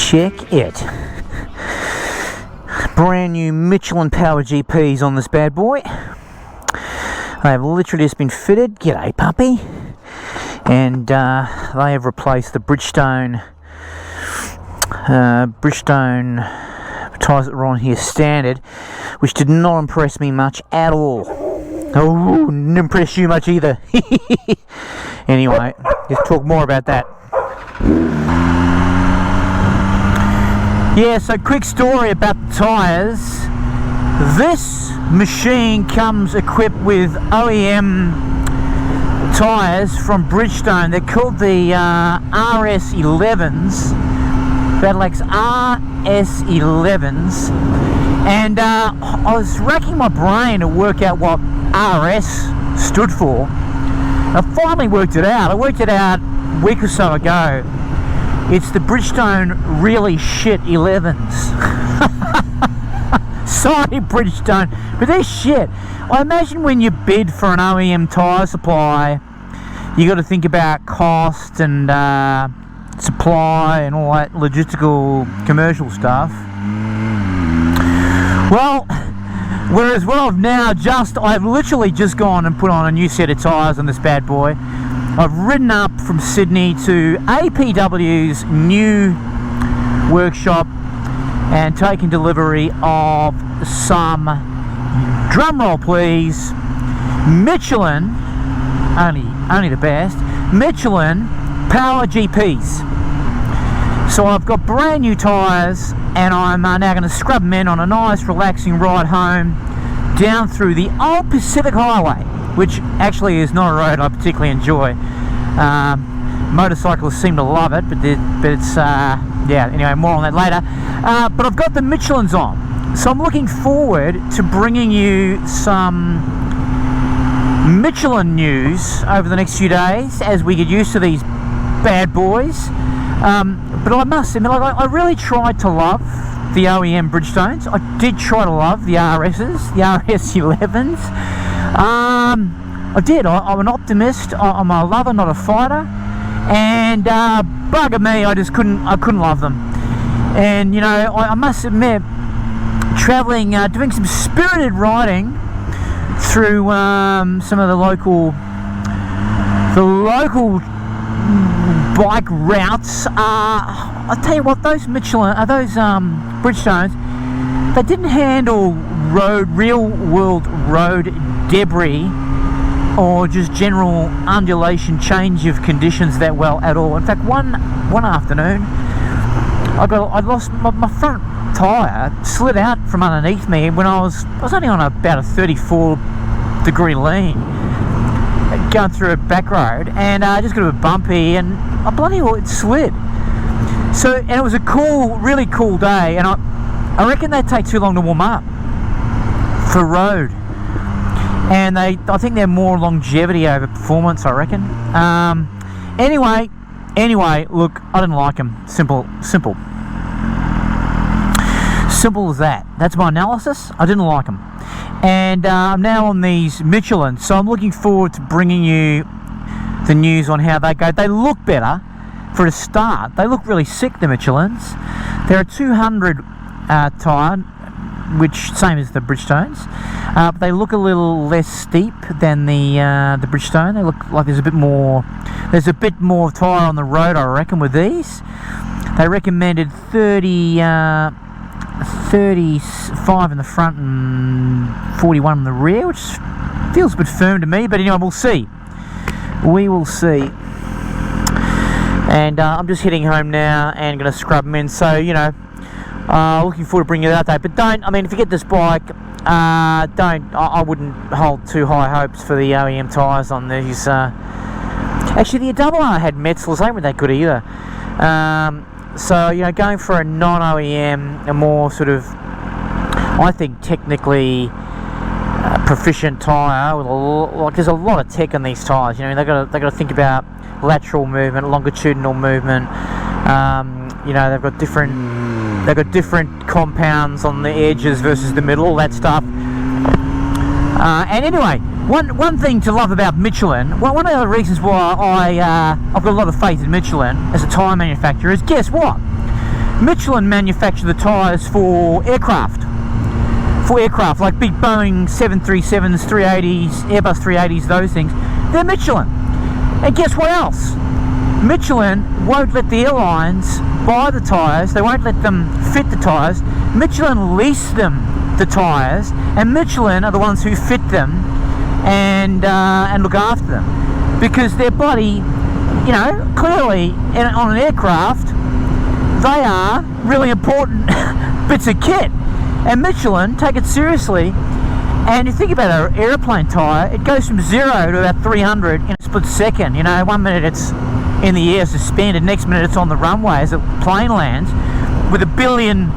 Check it. Brand new Michelin Power GPs on this bad boy. They have literally just been fitted. G'day puppy. And they have replaced the Bridgestone tyres that were on here standard, which did not impress me much at all. Oh, didn't impress you much either. Anyway, let's talk more about that. Yeah, so quick story about the tyres. This machine comes equipped with OEM tyres from Bridgestone. They're called the RS11s. Battlex RS11s. And I was racking my brain to work out what RS stood for. I finally worked it out. I worked it out a week or so ago. It's the Bridgestone really shit 11s. Sorry, Bridgestone, but they're shit. I imagine when you bid for an OEM tyre supply, you got to think about cost and supply and all that logistical commercial stuff. Well, whereas I've literally just gone and put on a new set of tyres on this bad boy. I've ridden up from Sydney to APW's new workshop and taken delivery of some, drumroll please, Michelin, only the best, Michelin Power GPs. So I've got brand new tyres and I'm now going to scrub them in on a nice relaxing ride home down through the old Pacific Highway, which actually is not a road I particularly enjoy. Motorcyclists seem to love it, but it's yeah, anyway, more on that later. But I've got the Michelins on, so I'm looking forward to bringing you some Michelin news over the next few days as we get used to these bad boys. But I must admit, I really tried to love the OEM Bridgestones. I did try to love the RSs, the RS11s. I did. I'm an optimist. I'm a lover, not a fighter. And bugger me, I couldn't love them. And you know, I must admit, travelling, doing some spirited riding through some of the local bike routes. I'll tell you what, those Bridgestones, they didn't handle real world road debris or just general undulation change of conditions that well at all. In fact, one afternoon I lost my front tyre, slid out from underneath me when I was only on about a 34 degree lean going through a back road, and I just got a bit bumpy and bloody well it slid. So, and it was a really cool day, and I reckon they take too long to warm up for road. And I think they're more longevity over performance, I reckon. Anyway, look, I didn't like them. Simple as that. That's my analysis. I didn't like them. And I'm now on these Michelin, so I'm looking forward to bringing you the news on how they go. They look better for a start. They look really sick, the Michelins. They're a 200 tyre, which same as the Bridgestones, but they look a little less steep than the Bridgestone. They look like there's a bit more tyre on the road, I reckon, with these. They recommended 35 in the front and 41 in the rear, which feels a bit firm to me, but anyway, we'll see. We will see. And I'm just heading home now and going to scrub them in, so, you know, looking forward to bringing it out there. But if you get this bike, I wouldn't hold too high hopes for the OEM tyres on these. Actually, the RR had Metzlers, ain't that good either. So, you know, going for a non-OEM, a more sort of, I think, technically proficient tyre with there's a lot of tech on these tyres. You know, they got to think about lateral movement, longitudinal movement. You know, they've got different compounds on the edges versus the middle, all that stuff. And anyway, one thing to love about Michelin, one of the reasons why I've got a lot of faith in Michelin as a tyre manufacturer is, guess what? Michelin manufacture the tyres for aircraft. Like big Boeing 737s, 380s, Airbus 380s, those things. They're Michelin. And guess what else? Michelin won't let the airlines buy the tyres. They won't let them fit the tyres. Michelin lease them the tyres, and Michelin are the ones who fit them and look after them, because their body, you know, clearly on an aircraft, they are really important bits of kit. And Michelin take it seriously. And you think about an airplane tyre, it goes from 0 to about 300 in a split second. You know, 1 minute it's in the air suspended, next minute it's on the runway as the plane lands with a billion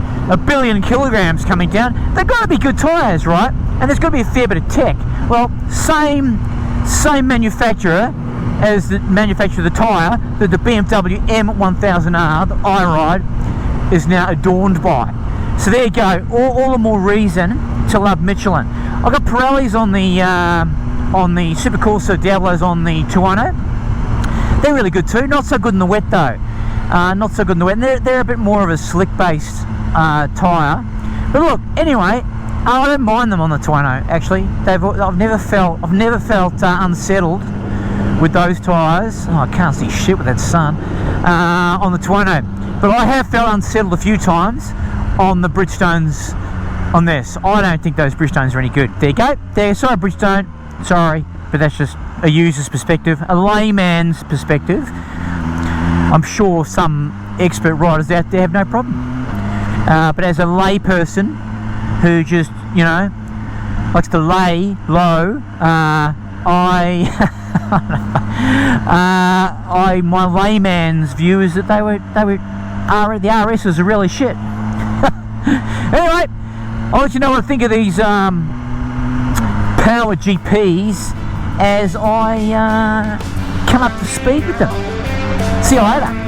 kilograms coming down. They've got to be good tyres, right? And there's got to be a fair bit of tech. Well, same manufacturer as the manufacturer of the tyre that the BMW M1000r that I ride is now adorned by. So there you go, all the more reason to love Michelin. I've got Pirellis on the Super Corsa Diablos on the 210. They're really good too. Not so good in the wet though. Not so good in the wet. And they're a bit more of a slick-based tyre. But look, anyway, I don't mind them on the 210. Actually, I've never felt unsettled with those tyres. Oh, I can't see shit with that sun on the 210. But I have felt unsettled a few times on the Bridgestones on this. I don't think those Bridgestones are any good. There you go. Sorry, Bridgestone. Sorry, but that's just a user's perspective, a layman's perspective. I'm sure some expert riders out there have no problem. But as a lay person who just, you know, likes to lay low, my layman's view is that the RSs are really shit. Anyway, I'll let you know what I think of these power GPs as I come up to speed with them. See you later.